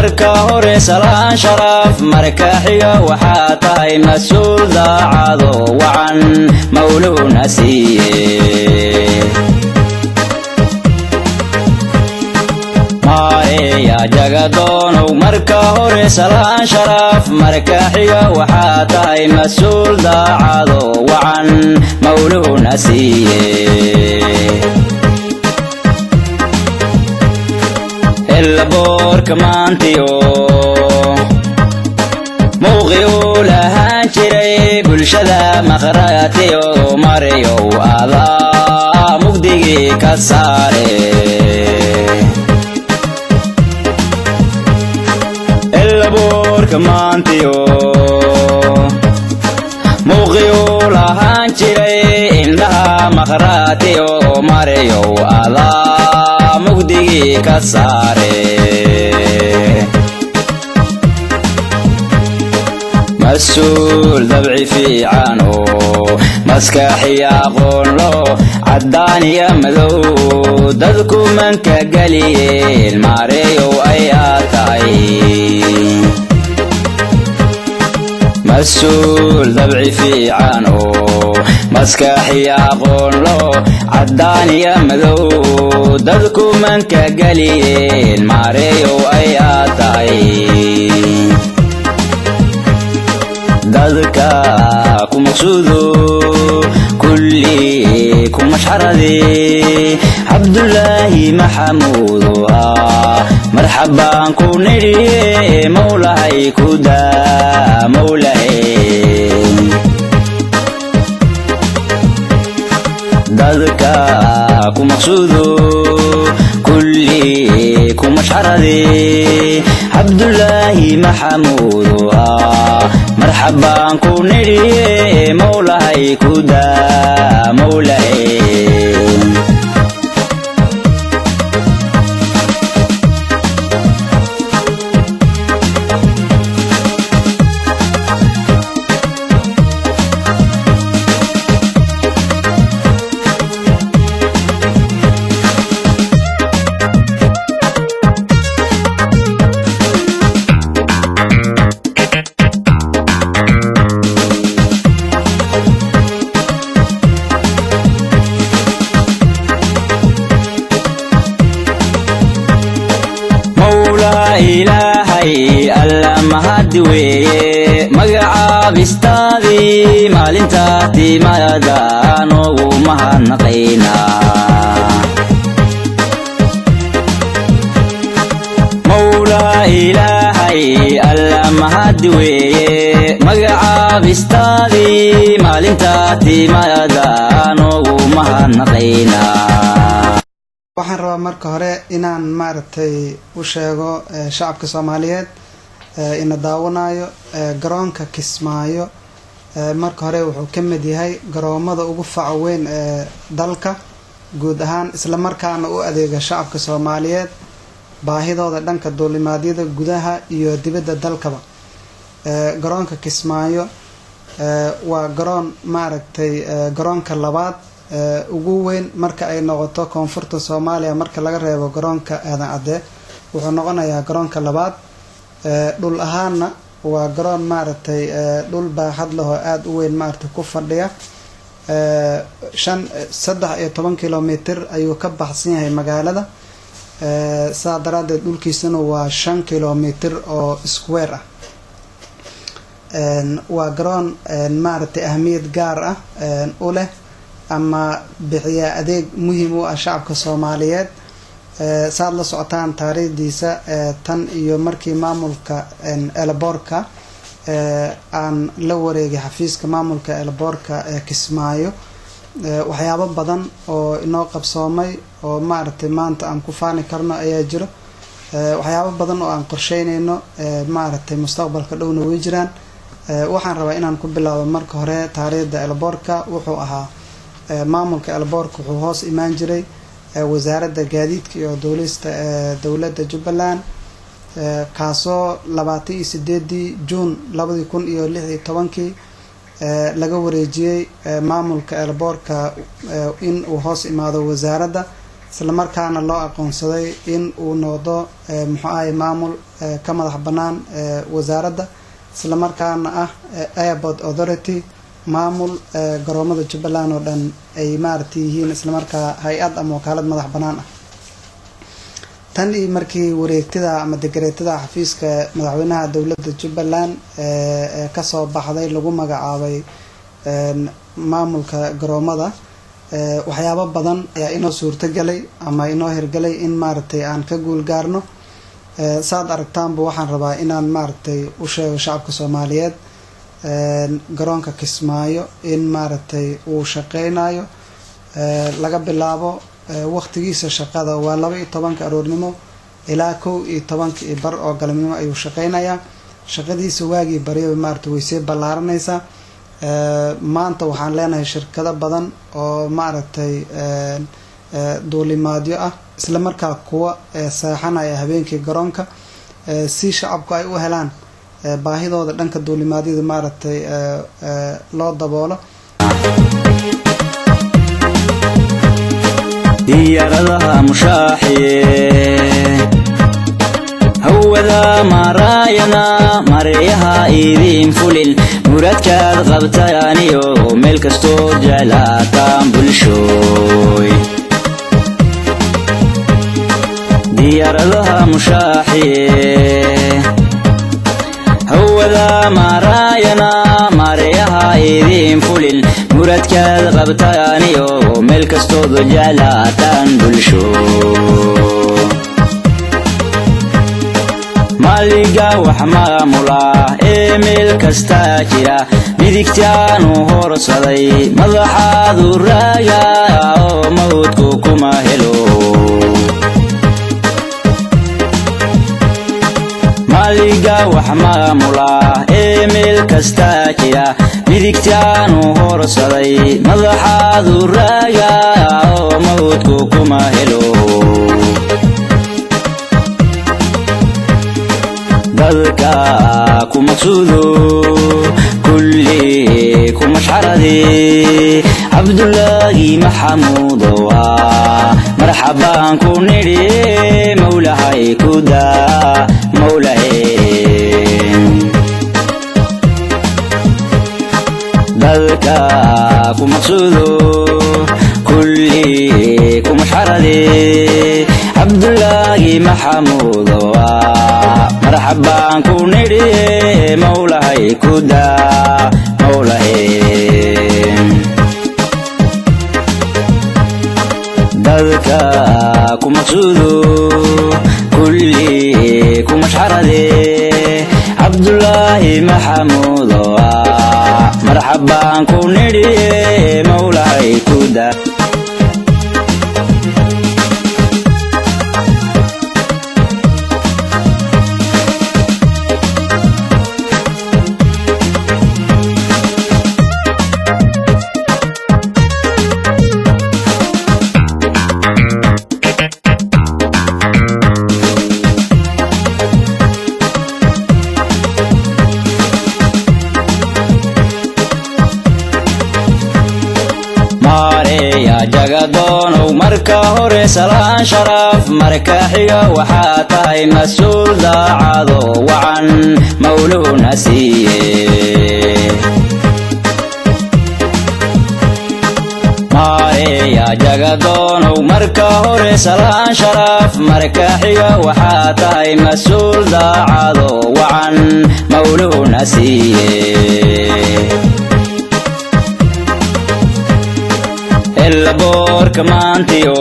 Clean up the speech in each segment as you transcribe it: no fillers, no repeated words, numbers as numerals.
marka hore salaan sharaf marka xiga waxa tahay mas'uul daacado wacan mawluuna siiye ya jagadono marka hore salaan sharaf marka xiga waxa tahay mas'uul daacado wacan mawluuna siiye البورك مانتيو موقعو لهان جري بلشدا مخراتيو ماريو آلا مقدقي كساري البورك مانتيو موقعو لهان جري إنها مخراتيو ماريو آلا مقدقي كساري مسؤول دبعي في عنو مسكاحي أقول له عداني يا مذو دذكو منك قليل ماريو أياتاي مسؤول دبعي في عنو مسكاحي أقول له عداني يا مذو دذكو منك قليل ماريو أياتاي دذكا كمقصودو كلي كمشحردي عبد الله محمود مرحبا كونيري مولاي كودا مولاي دذكا كمقصودو كلي كمشحردي عبد الله محمود مرحبا كونيري مولاي كودا مولاي إلهي ألا مهدوي مقعب استاذي مالنتاتي مالدانو مهنقينا مولا إلهي ألا مهدوي مقعب استاذي مالنتاتي مالدانو مهنقينا waxaan rabaa marka hore inaan maaragtay u sheego shacabka Soomaaliyeed in daawanayo garoonka Kismaayo marka hore wuxuu ka mid yahay garoomada ugu fac weyn ee dalka guud ahaan isla markaana u adeega shacabka Soomaaliyeed baahidooda dhanka duulimaadyada gudaha iyo dibadda dalkaba garoonka Kismaayo waa garoon maaragtay garoonka labaad ugu weyn marka ay noqoto koonfurta Soomaaliya marka laga reebo garoonka Aadan Cadde wuxuu noqonayaa garoonka labaad dhul ahaanna waa garoon maaragtay dhul baaxad leh oo aad u weyn maaragtay ku fadhiya 13 kilomitir ayuu ka baxsan yahay magaalada saadaradeed dhulkiisana waa 5 kilomitir oo square ah waa garoon maaragtay ahmiyad gaar ah u leh ama bixiya adeeg muhiim u ah shacabka Soomaaliyeed saad la socotaan taariikhdiisa tan iyo markii maamulka Elborka aan la wareegay xafiiska maamulka Elborka Kismaayo waxyaabo badan oo inoo qabsoomay oo maaragtay maanta aan ku faani karno ayaa jiro waxyaabo badan oo aan qorsheynayno maaragtay mustaqbalka dhowna way jiraan waxaan rabaa inaan ku bilaabo marka hore taariikhda Elborka wuxuu ahaa maamulka Elborka wuxuu hoos imaan jiray wasaaradda gaadiidka iyo duulista dawladda Jubbaland kaasoo 28 June 2016 laga wareejiyay maamulka Elborka in uu hoos imaado wasaaradda isla markaana loo aqoonsaday in uu noqdo muxuu ahay maamul ka madax bannaan wasaaradda isla markaana ah airport authority maamul garoomada Jubbaland oo dhan ay maartay yihiin isla markaa hay-ad ama wakaalad madax bannaan ah tan iyo markii wareegtada ama dekreetada xafiiska madaxweynaha dowladda Jubbaland ka soo baxday lagu magacaabay maamulka garoomada waxyaabo badan ayaa inoo suurtagalay ama inoo hirgalay in maartay aan ka guul gaarno saad aragtaanba waxaan rabaa inaan maartay u sheego shacabka Soomaaliyeed garoonka Kismaayo in maartay uu shaqeynayo laga bilaabo waqtigiisa shaqada waa 12 aroornimo ilaa 11 bar oo galabnimo ayuu shaqeynayaa shaqadiisa waagii bariyo maartay way sii ballaaranaysaa maanta waxaan leenahay shirkado badan oo maartay duulimaadyo ah isla markaa kuwa saaxanaya habeenkii garoonka si shacabku ay u helaan baahidooda dhanka duulimaadyada maartay loo daboolo diyaaradaha mushaaxiye hawada marayana mariyaha idin fulin muradkaad qabtaaniyo meel kastoo jeclaataan bulshooy diyaaradaha mushaaxiye hawada marayana mariyaha idin fulin muradkaad qabtaaniyo meel kastoo jeclaataan bulshooy maliga wax maamula meel kasta jira midigtaanu horsaday madaxaadu raaga oo mawdku kuma helo maliga wax maamula meel kasta jira midigtaanu horsaday madaxaadu raaga oo mawdku kuma helo dadka kuma suudo kulli kuma sharadi Abdullahi Maxamuud marhaban ku niri mawlahay kuda mawlahay dadka kuma suudo kulli kuma sharadi Abdullahi Maxamuud marhaban ku niri mawlahay kuda mawlahay dadka kuma suudo kulli kuma sharade Abdullahi Maxamuud marhaban ku niri mawlahay kuda jagadoon marka hore salaan sharaf marka xiga waxa tahay mas'uul daacado wacan mawluuna siiye maaya jagadoon marka hore salaan sharaf marka xiga waxa tahay mas'uul daacado wacan mawluuna siiye البور كمانتيو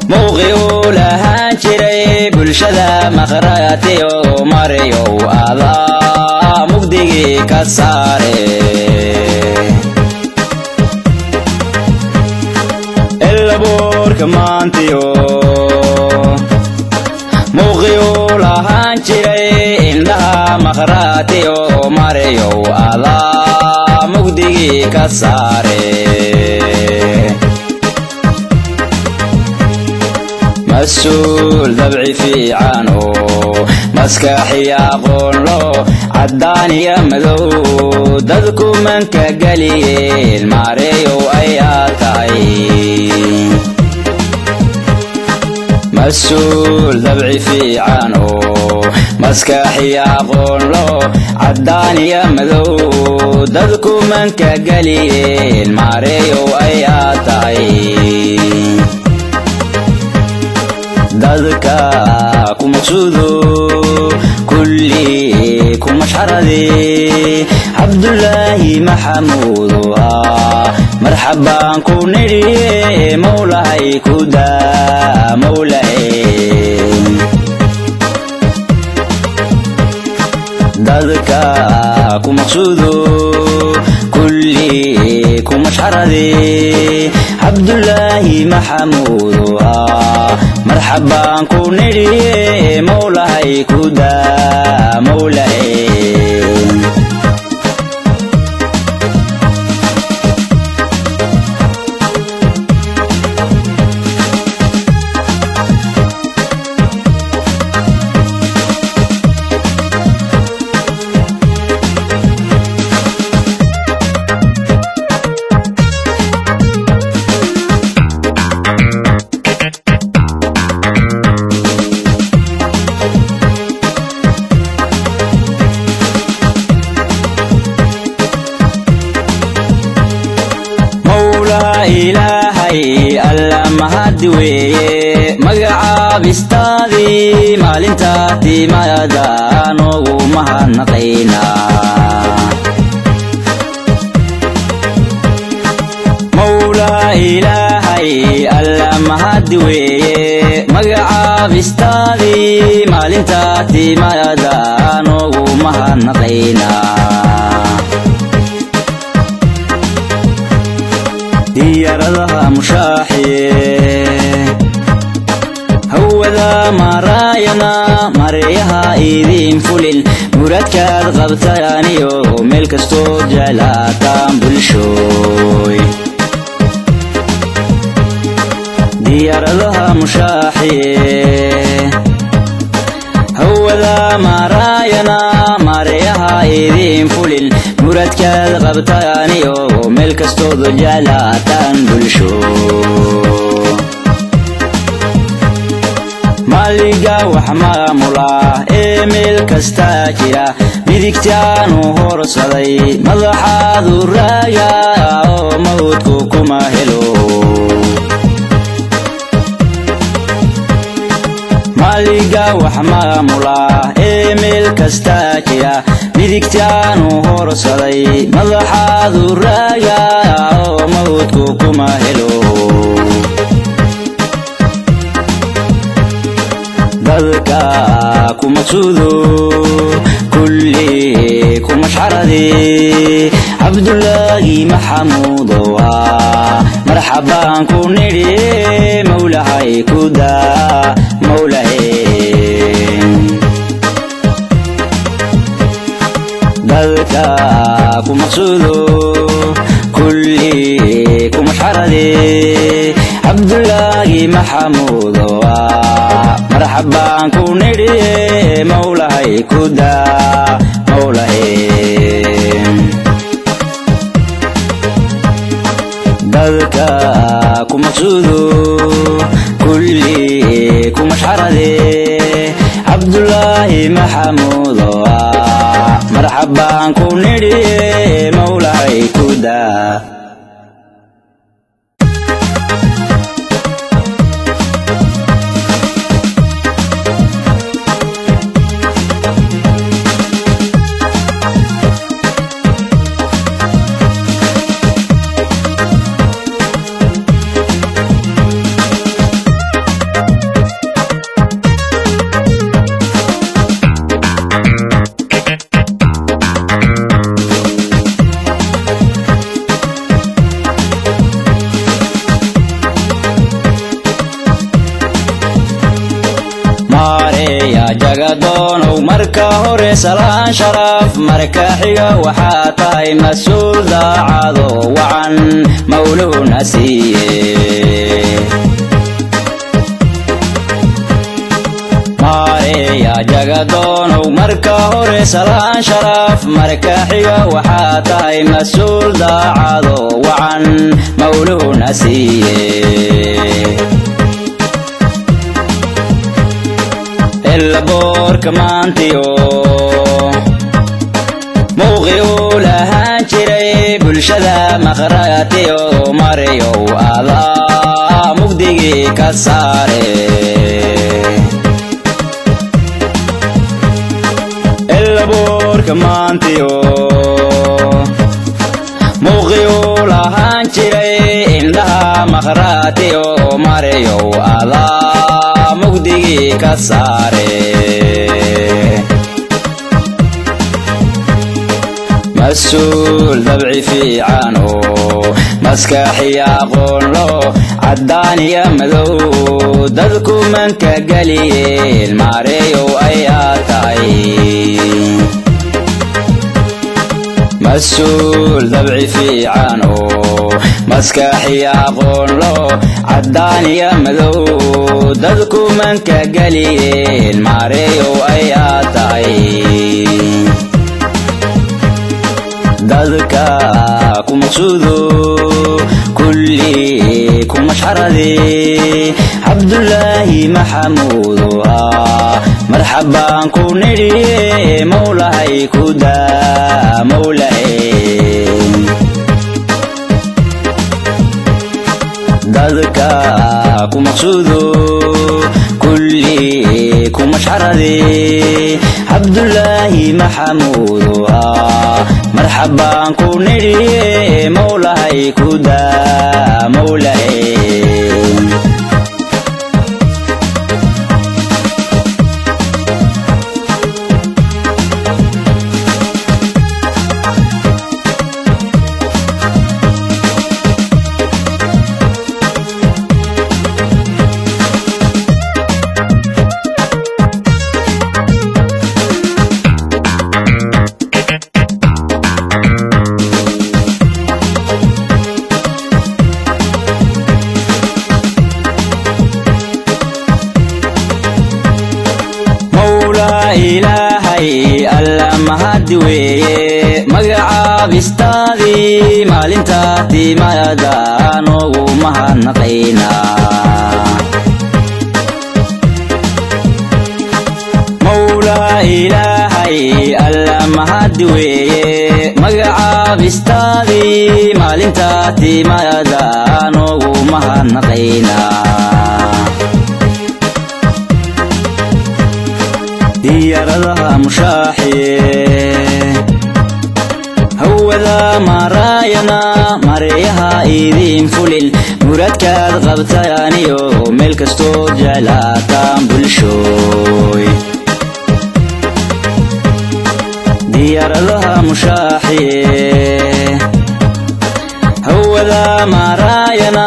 موقعو لهان جري بلشدا مخراتيو ماريو آذا مقدقي كساري البور كمانتيو موقعو لهان جري إنها مخراتيو ماريو آذا مقدقي كساري مسؤول دبعي في عنو مسكحي أقول له عداني يا مذو دذكو من كقليل ماريو أياتاي mas-uul dabci fiican oo maskaxiya aqoon loo caddaan iyo madow dadku manka geliyeen maareeyow ayaa tahay dadka ku maqsuudo kulli ku mashxarade cabdullaahi maxamuudo marxabaan ku nidhiye mawlahay ku daa mawlahay dadka ku maqsuudo kulli ku mashxarade cabdullaahi maxamuudo marxabaan ku nidhiye mawlahay ku daa mawlahay ilaahay alla mahadi weeye magacaabistaadii maalintaa timaada noogu mahadnaqaynaa mawlaa ilaahay alla mahadi weeye magacaabistaadii maalintaa timaada noogu mahadnaqaynaa diyaaradaha mushaaxiye hawada maraayana mareeyaha idiin fulin muraadkaad qabtaaniyo meel kastoo jeclaataan bulshooy diyaaradaha mushaaxiye hawada maraayana mareeyaha idiin fulin muraadkaad qabtaaniyo meel kastood jeclaataan bulsho maaliga wax maamula ee meel kastaa jira midigtaanu horsaday madaxaadu raaga oo mawdku kuma helo maaliga wax maamula ee meel kastaa jira midigtaanu horsaday madaxaadu raaga oo mawdku kuma helo dadka ku maqsuudo kulli ku mashxarade cabdullaahi maxamuudo marxabaan ku nidhiye mawlahay ku daa mawlahay dadka ku maqsuudo kulli ku mashxarade cabdullaahi maxamuudo marxabaan ku nidhiye mawlahay ku daa mawlahay dadka ku maqsuudo kulli ku mashxarade cabdullaahi maxamuudo marxabaan ku nidhiye mawlahay ku daa jagadonow marka hore salaan sharaf marka xiga waxaa tahay mas-uul daacado wacan mawluuna siiye maareeya jagadonow marka hore salaan sharaf marka xiga waxaa tahay mas-uul daacado wacan mawluuna siiye boorka maantiyo mowqiu lahaan jiray bulshada maqraatiyo marayow adaa mugdigii ka saare boorka maantiyo mowqiu lahaan jiray indhaha maqraatiyo marayow adaa mugdigii ka saare mas-uul dabci fiicano maskaxiya aqoon lo caddaan iyo madow dadku manka geliyeen maareeyow ayaa tahay mas-uul dabci fiicano maskaxiya aqoon lo caddaan iyo madow dadku manka geliyeen maareeyow ayaa tahay dadka ku maqsuudo kulli ku mashxarade cabdullaahi maxamuudo marxabaan ku nidhiye mowlahay ku daa mowlahay dadka ku maqsuudo kulli ku mashxarade cabdullaahi maxamuudo marxabaan ku nidhiye mowlahay ku daa mowlahay ilaahay alla mahad weeye magacaabistaadii maalintaa timaada noogu mahadnaqaynaa mowlaa ilaahay alla mahad weeye magacaabistaadii maalintaa timaada noogu mahadnaqaynaa diyaradaha mushaaxiye hawada maraayana mareeyaha idiin fulil muradkaad qabtaaniyo meel kastoo jeclaataan bulshooy diyaradaha mushaaxiye hawada maraayana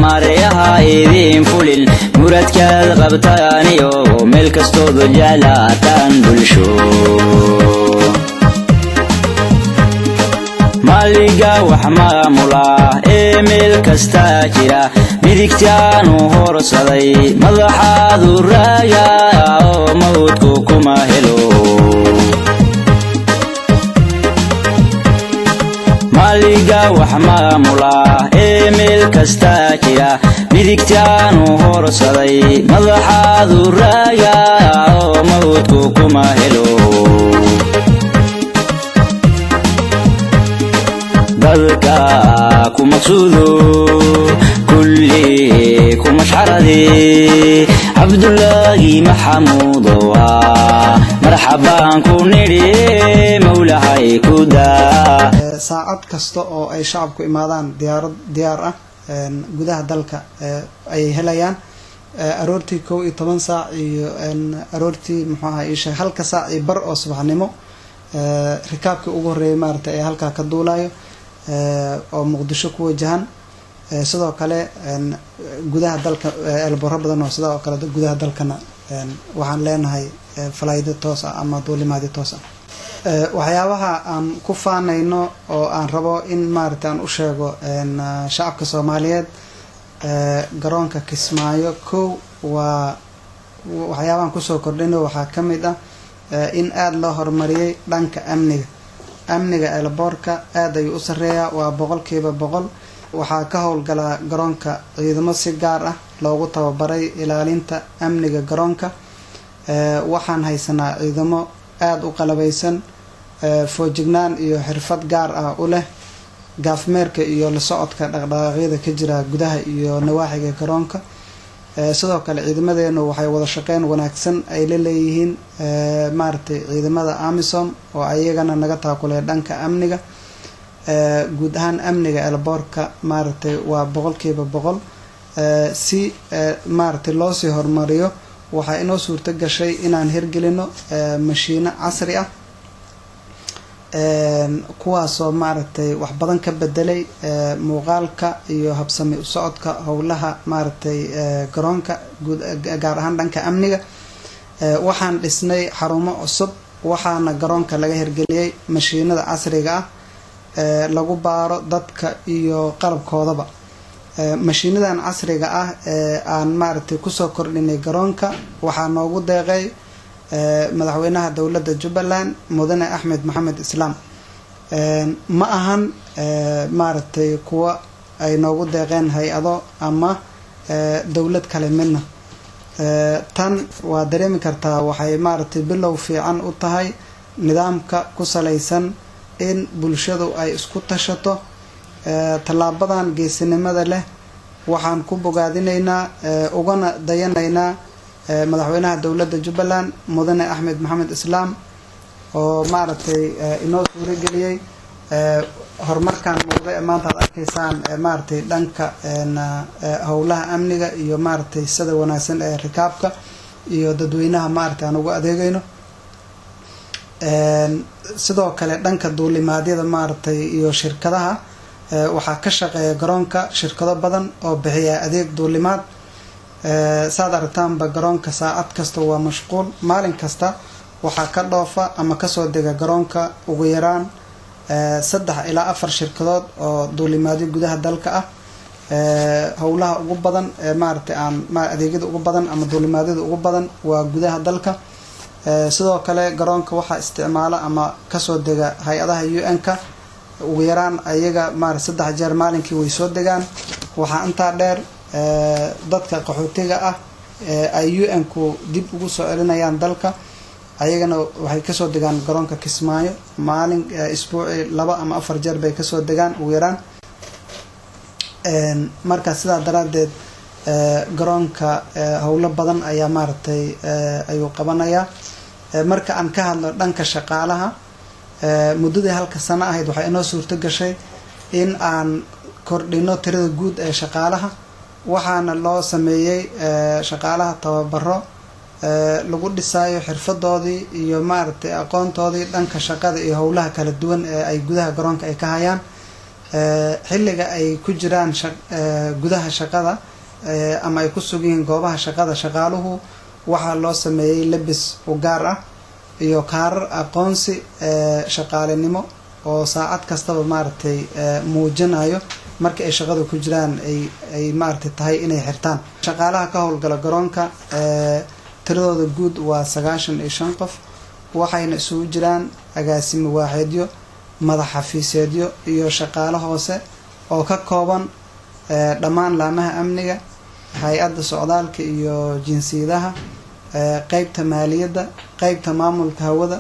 mareeyaha idiin fulil muradkaad qabtaaniyo meel kastoodu jeclaataan bulsho maaliga wax maamula ee meel kastaa jira midigtaanu horsaday madaxaadu raaya oo mawdku kuma helo maaliga wax maamula ee meel kastaa jira midigtaanu horsaday madaxaadu raaya oo mawdku kuma helo dadka ku maqsuudo kulli ku mashxarade cabdullaahi maxamuudo marxabaan ku nidhiye mowlahay ku daa saacad kasta oo ay shacabku imaadaan diyaar ah gudaha dalka ay helayaan aroortii 11 saac iyo aroortii muxuu ahaa isha halka saac iyo bar oo subaxnimo rikaabkii ugu horeeyay maartay ay halka ka duulayo oo muqdisho ku wajahan sidoo kale gudaha dalka elboro badan oo sidoo kale gudaha dalkana waxaan leenahay flight toos ah ama duulimaad toos ah waxyaabaha aan ku faanayno oo aan rabo in maartay aan u sheego shacabka Soomaaliyeed garoonka Kismaayo waa waxyaabahan ku soo kordhino waxaa kamid ah in aad loo horumariyay dhanka amniga elboorka aad ay u sareeyaa waa 100% waxaa ka howlgala garoonka ciidamo si gaar ah loogu tababaray ilaalinta amniga garoonka waxaan haysanaa ciidamo aada u qalabaysan foojignaan iyo xirfad gaar ah u leh gaafmeerka iyo la socodka dhaqdhaqaaqyada ka jira gudaha iyo nawaaxiga garoonka. sidoo kale ciidamadeenu waxay wada shaqeyn wanaagsan ay la leeyihiin maaragtay ciidamada AMISOM oo ayagana naga taakulay dhanka amniga. guud ahaan amniga elboorka maaragtay waa 100% si maaragtay loo sii horumariyo waxaa inoo suurto gashay inaan hirgelino mashiino casri ah kuwaasoo maaragtay wax badan ka bedelay muuqaalka iyo habsami u socodka howlaha maaragtay garoonka gaar ahaan dhanka amniga. waxaan dhisnay xarumo cusub waxaana garoonka laga hirgeliyay mashiinada casriga ah lagu baaro dadka iyo qalabkoodaba. mashiinadan casriga ah aan maaragtay kusoo kordhinay garoonka waxaa noogu deeqay madaxweynaha dowladda Jubbaland mudane Axmed Maxamed Islaam. ma ahan maaragtay kuwa ay noogu deeqeen hay-ado ama dowlad kale midna. tan waa dareemi kartaa waxay maaragtay bilow fiican u tahay nidaamka ku salaysan in bulshadu ay isku tashato. tallaabadan geesinimada leh waxaan ku bogaadinaynaa ugana dayanaynaa madaxweynaha dowladda Jubbaland mudane Axmed Maxamed Islaam oo maaragtay inoo suurageliyay horumarkan muuqda maanta aad arkaysaan maaragtay dhanka howlaha amniga iyo maaragtay sida wanaagsan ee rikaabka iyo dadweynaha maaragtay aan ugu adeegayno. sidoo kale dhanka duulimaadyada maaragtay iyo shirkadaha waxaa ka shaqeeya garoonka shirkado badan oo bixiya adeeg duulimaad. saad aragtaanba garoonka saacad kasta waa mashquul. maalin kasta waxaa ka dhoofa ama kasoo dega garoonka ugu yaraan 3 ilaa 4 shirkadood oo duulimaadyo gudaha dalka ah. howlaha ugu badan maaragtay aan adeegyada ugu badan ama duulimaadyada ugu badan waa gudaha dalka. sidoo kale garoonka waxaa isticmaala ama kasoo dega hay-adaha UN-ka ugu yaraan ayaga 3 jeer maalinkii way soo degaan. waxaa intaa dheer dadka qaxootiga ah ay UN-ku dib ugu soo celinayaan dalka ayagana waxay kasoo degaan garoonka Kismaayo maalin isbuuci 2 ama 4 jeer bay kasoo degaan ugu yaraan. marka sidaa daraadeed garoonka howlo badan ayaa maaragtay ayuu qabanayaa. marka aan ka hadlo dhanka shaqaalaha muddadii halka sano ahayd waxaa inoo suurto gashay in aan kordhino tirada guud ee shaqaalaha. waxaana loo sameeyey shaqaalaha tababaro lagu dhisayo xirfadoodii iyo maaragtay aqoontoodii dhanka shaqada iyo howlaha kala duwan ee ay gudaha garoonka ay ka hayaan. xilliga ay ku jiraan gudaha shaqada ama ay ku sugiin goobaha shaqada shaqaaluhu waxaa loo sameeyey labis u gaar ah iyo kaarar aqoonsi shaqaalenimo oo saacad kastaba maaragtay muujinayo marka ay shaqada ku jiraan ay maaragtay tahay inay xirtaan. shaqaalaha ka howlgala garoonka tiradooda guud waa 95 qof waxayna isugu jiraan agaasimo waaxeedyo madax xafiiseedyo iyo shaqaale hoose oo ka kooban dhammaan laamaha amniga hay-adda socdaalka iyo jinsiyadaha qeybta maaliyadda qeybta maamulka hawada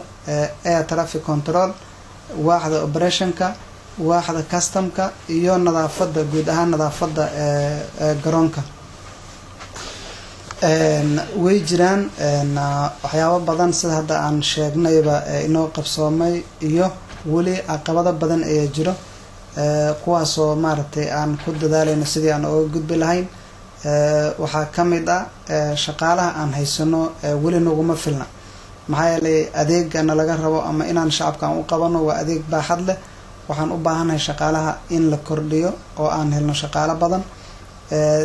air traffic control waaxda operationka waaxda customka iyo nadaafadda guud ahaan nadaafadda garoonka. way jiraan waxyaabo badan sida hadda aan sheegnayba inoo qabsoomay iyo weli caqabado badan ayaa jiro kuwaasoo maaragtay aan ku dadaalayno sidii aan uga gudbi lahayn. waxaa ka mid ah shaqaalaha aan haysano weli naguma filna maxaa yeelay adeegana laga rabo ama inaan shacabka aan u qabano waa adeeg baaxad leh. waxaan u baahanahay shaqaalaha in la kordhiyo oo aan helno shaqaalo badan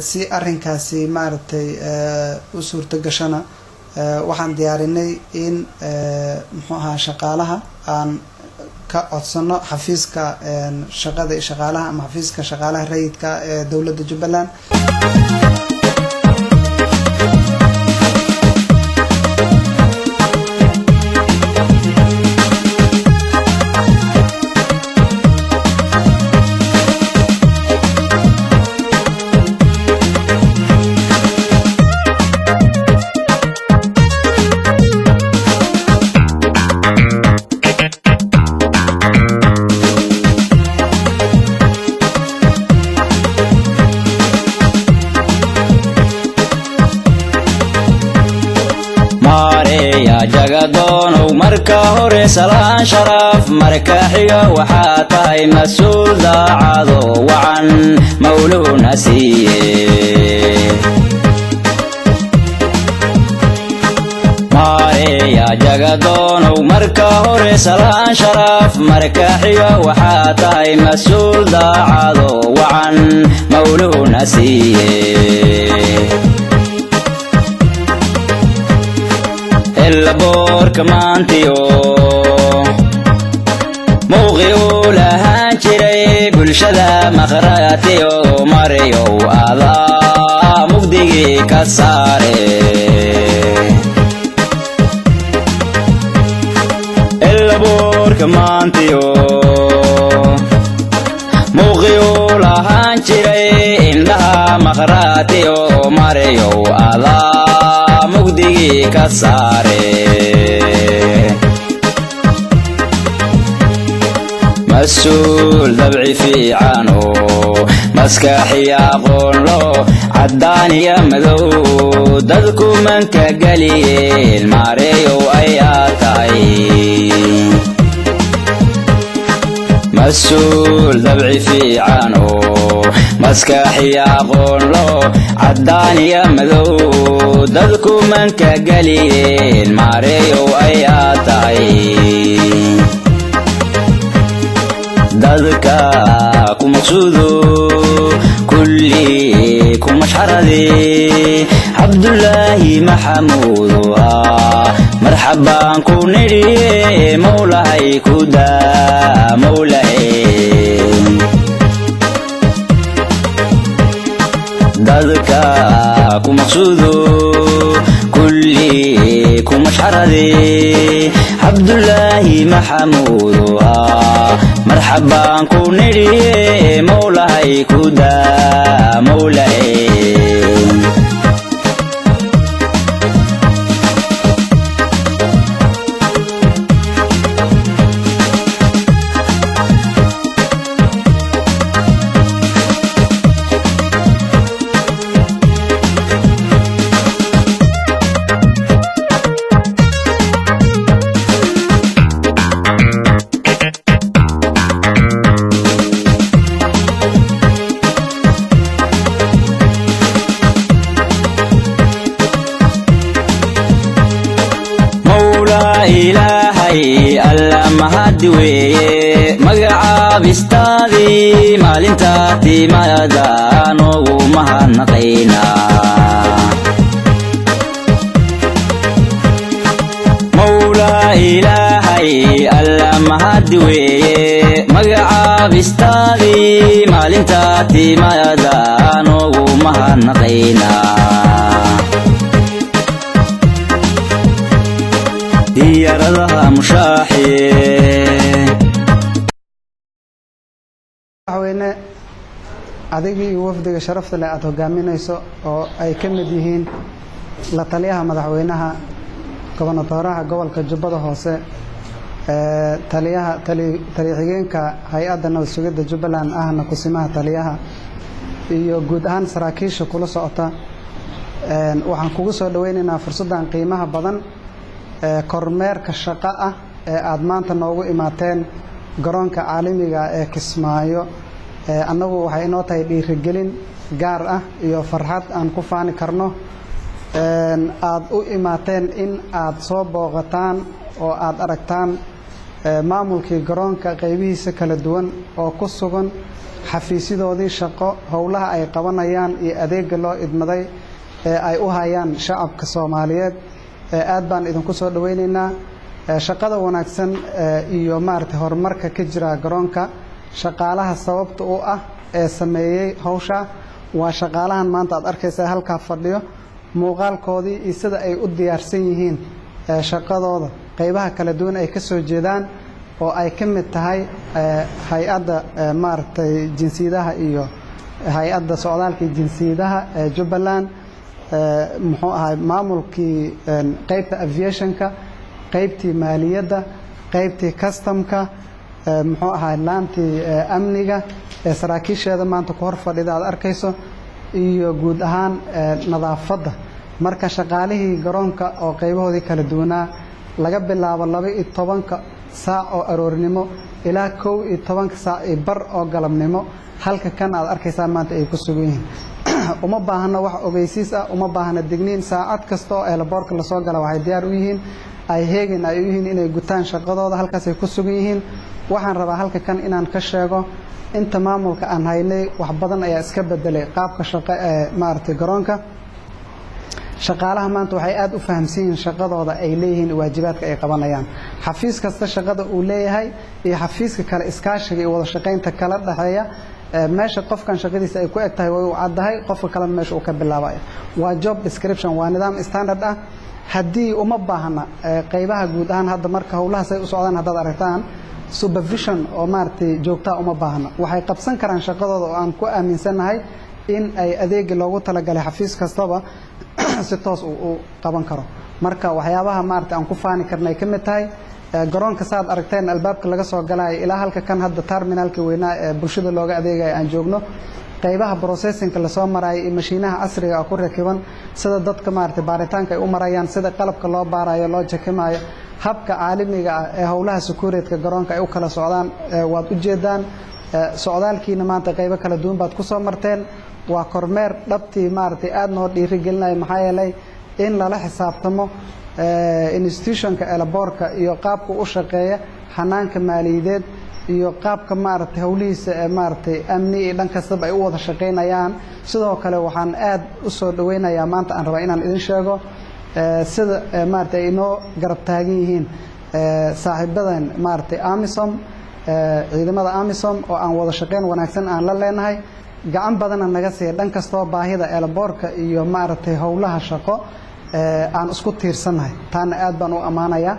si arrinkaasi maaragtay u suurto gashana waxaan diyaarinay in muxuu ahaa shaqaalaha aan ka codsano xafiiska shaqada iyo shaqaalaha ama xafiiska shaqaalaha rayidka ee dowladda Jubbaland. marka hore salaan sharaf marka xiga waxaa tahay mas-uul daacado wacan mawluuna siiye maareeya jagadoonow marka hore salaan sharaf marka xiga waxaa tahay mas-uul daacado wacan mawluuna siiye boorka maantiyo muuqi uu lahaan jiray bulshada maqhraatiyo marayow adaa mugdigii ka saare boorka maantiyo muuqi uu lahaan jiray indhaha maqhraatiyo marayow adaa mugdigii ka saare mas-uul dabci fiicano maskaxiya aqoon lo caddaan iyo madow dadku manka geliyeen maareeyow ayaa tahay mas-uul dabci fiicano maskaxiya aqoon lo caddaan iyo madow dadku manka geliyeen maareeyow ayaa tahay dadka ku maqsuudo kulli ku mashxarade cabdullaahi maxamuudo marxabaan ku nidhiye mawlahay ku daa mawlahe dadka ku maqsuudo kulli ku mashxarade cabdullaahi maxamuudo marxabaan ku nidhiye mawlahay ku daa mawlahe ilaahay alla mahad weeye magacaabistaadii maalintaa timaada noogu mahadnaqaynaa mawlaa ilaahay alla mahad weeye magacaabistaadii maalintaa timaada noogu mahadnaqaynaa diyaaradaha madaxweyne adigii iyo wafdiga sharafta leh aad hogaaminayso oo ay ka mid yihiin la taliyaha madaxweynaha gobonatooraha gobolka Jubbada Hoose taliyaha xigeenka hay-adda nabad sugidda Jubbaland ahna kusimaha taliyaha iyo guud ahaan saraakiisha kula socota waxaan kugu soo dhaweynaynaa fursaddan qiimaha badan kormeerka shaqo ah ee aad maanta noogu imaateen garoonka caalamiga ee Kismaayo annagu waxay inoo tahay dhiirigelin gaar ah iyo farxad aan ku faani karno aad u imaateen in aad soo booqataan oo aad aragtaan maamulkii garoonka qaybihiisa kala duwan oo ku sugan xafiisyadoodii shaqo howlaha ay qabanayaan iyo adeegga loo idmaday ee ay u hayaan shacabka Soomaaliyeed aad baan idinku soo dhaweynaynaa shaqada wanaagsan iyo maartay horumarka ka jira garoonka shaqaalaha sababta u ah ee sameeyay hawsha waa shaqaalahan maanta aad arkaysaa halka fadhiyo muuqaalkoodii iyo sida ay u diyaarsan yihiin shaqadooda qaybaha kala duwan ay ka soo jeedaan oo ay ka mid tahay hay-adda maartay jinsiyadaha iyo hay-adda socdaalka jinsiyadaha Jubbaland muxuu ahay maamulkii qaybta aviationka qaybtii maaliyadda qaybtii customka muxuu ahay laantii amniga saraakiisheeda maanta ku hor fadhida aad arkayso iyo guud ahaan nadaafadda marka shaqaalihii garoonka oo qaybahoodii kala duwanaa laga bilaabo 12 saac oo aroornimo ilaa 12 saac ee bar oo galabnimo halka kan aad arkaysaa maanta ay ku sugan yihiin uma baahna wax ogeysiis ah uma baahna digniin saacad kasta oo airportka la soo gala waxay diyaar u yihiin ay heegan ay u yihiin inay gutaan shaqadooda halkaas ay ku sugan yihiin waxaan rabaa halka kan inaan ka sheego inta maamulka aan haynay wax badan ayaa iska bedelay qaabka shaqo ee maartay garoonka shaqaalaha maanta waxay aad u fahamsiin shaqadooda ay leeyihiin waajibaadka ay qabanayaan xafiis kasta shaqada uu leeyahay iyo xafiiska kale iskaashiga iyo wada shaqaynta kala dhaxeeya meesha qofkan shaqadiisa ay ku eg tahay way u caddahay qofka kale meesha uu ka bilaabayo waa job description waa nidaam standard ah haddii uma baahna qaybaha guud ahaan hadda marka howlahaas ay u socdaan haddaad aragtaan supervision oo maartay joogtaa uma baahna waxay qabsan karaan shaqadooda oo aan ku aaminsanahay in ay adeeg loogu talagalay xafiis kastaba si toos u qaban karo marka waxyaabaha maartay aan ku faani karnay kamid tahay garoonka saad aragteen albaabka laga soo galay ilaa halka kan hadda terminalka weynaa ee bulshada looga adeegay aan joogno qaybaha processing la soo maray ee mashiinaha casriga ah ku rakiban sida dadka maartay baaritaanka ay u marayaan sida qalabka loo baarayo loo jekimayo habka caalamiga ah ee howlaha security garoonka ay u kala socdaan waad u jeedaan socdaalkiina maanta qaybo kala duwan baad ku soo marteen waa kormeer dhabtii maartay aad noo dhiirigelinay maxaa yeelay in lala xisaabtamo institutionka airportka iyo qaabka u shaqeeya xanaanka maaliyadeed iyo qaabka maartay howlihiisa ee maartay amni iyo dhan kastaba ay u wada shaqeynayaan sidoo kale waxaan aad u soo dhaweynayaa maanta aan rabaa inaan idin sheego sida maartay inoo garab taagan yihiin saaxiibadan maartay AMISOM ciidamada AMISOM oo aan wada shaqeyn wanaagsan aan la leenahay gacan badan naga sii dhan kastoo baahida airportka iyo maartay howlaha shaqo aan isku tiirsanahay taana aad baan u amaanayaa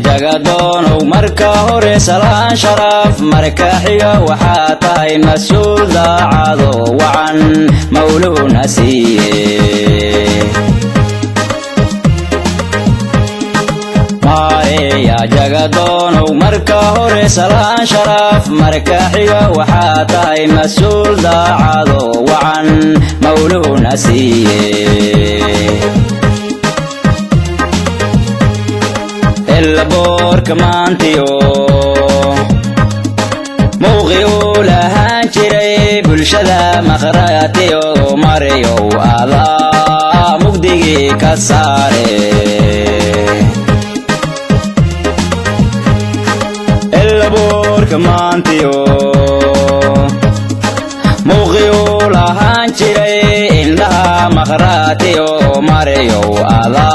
jagadoon marka hore salaan sharaf marka xiga waxa tahay mas'uul daacado wacan mawluuna siiye maaya jagadoon marka hore salaan sharaf marka xiga waxa tahay mas'uul daacado wacan mawluuna siiye البورك مانتيو موقعو لهان جري بلشدا مخراتيو ماريو آلا مقدقي كساري البورك مانتيو موقعو لهان جري إنها مخراتيو ماريو آلا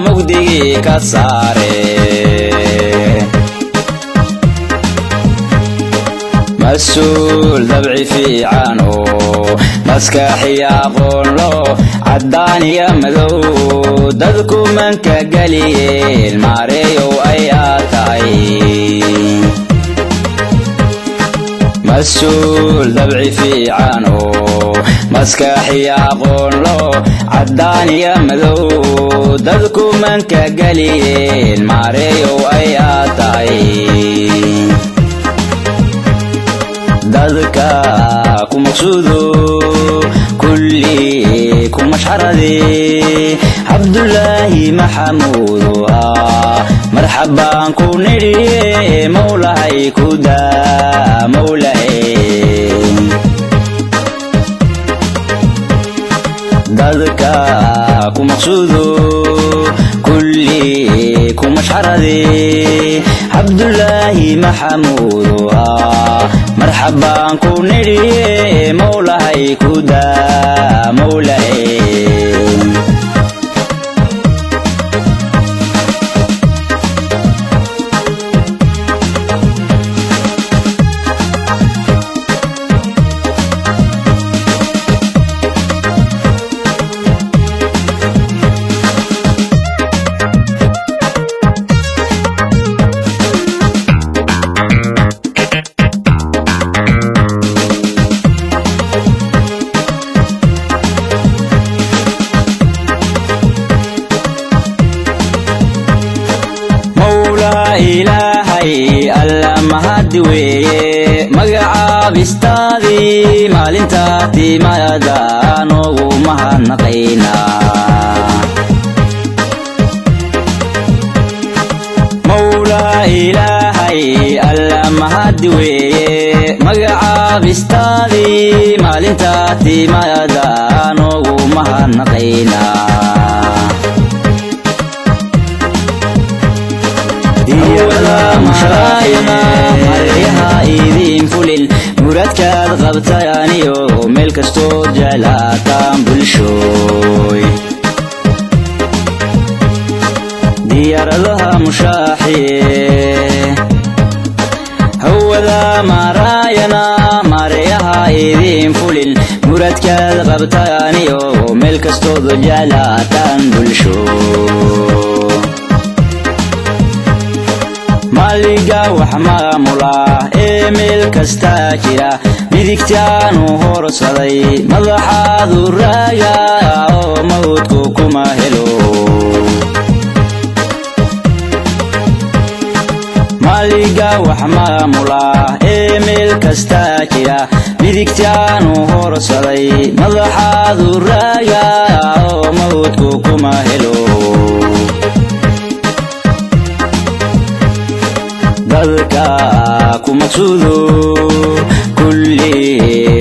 مقدقي كساري مسؤول دبعي في عنو مسكاحي أقول له عداني يمدو دذكو منك قليل ماريو أياتاي مسؤول دبعي في عنو مسكاحي أقول له عداني يمدو دذكو منك قليل ماريو أياتاي دذكا كمقصودو كلي كمشحردي عبد الله محمود مرحبا كونيري مولاي كودا مولاي دذكا كمقصودو كلي كمشحردي عبد الله محمود مرحبا كونيري مولاي كودا مولاي mahadi weeye magacaabistaadii maalintaa timaada noogu mahadnaqaynaa mawlaa ilaahay alla mahadi weeye magacaabistaadii maalintaa timaada noogu mahadnaqaynaa diyada mushaayana maryaha idin fulil muradkaad qabtayaniyo meel kastoo jeclaataan bulshooy diyaaradaha mushaaxiye hawada maraayana maryaha idin fulil muradkaad qabtayaniyo meel kastood jeclaataan bulshooy maliga wax maamula ee meel kastaa jira midigtaanu horsaday madaxaadu raaga oo mawdku kuma helo maliga wax maamula ee meel kastaa jira midigtaanu horsaday madaxaadu raaga oo mawdku kuma helo dadka ku maqsuudo kulli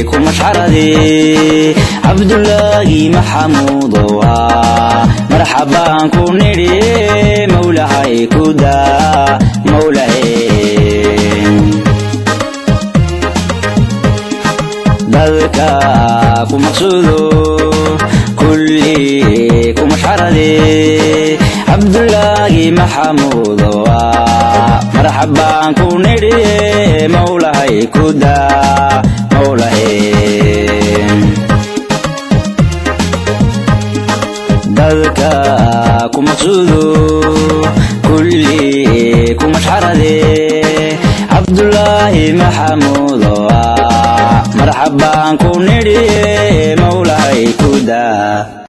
ku mashcarade cabdullaahi maxamuudo marxabaan ku nidhi mawlahay ku daa mawlahay dadka ku maqsuudo kulli ku mashcarade cabdullaahi maxamuudo marxabaan ku nidhi mawlahay ku daa mawlahay dadka ku maqsuudo kulli ku mashcarade cabdullaahi maxamuudo marxabaan ku nidhi mawlahay ku daa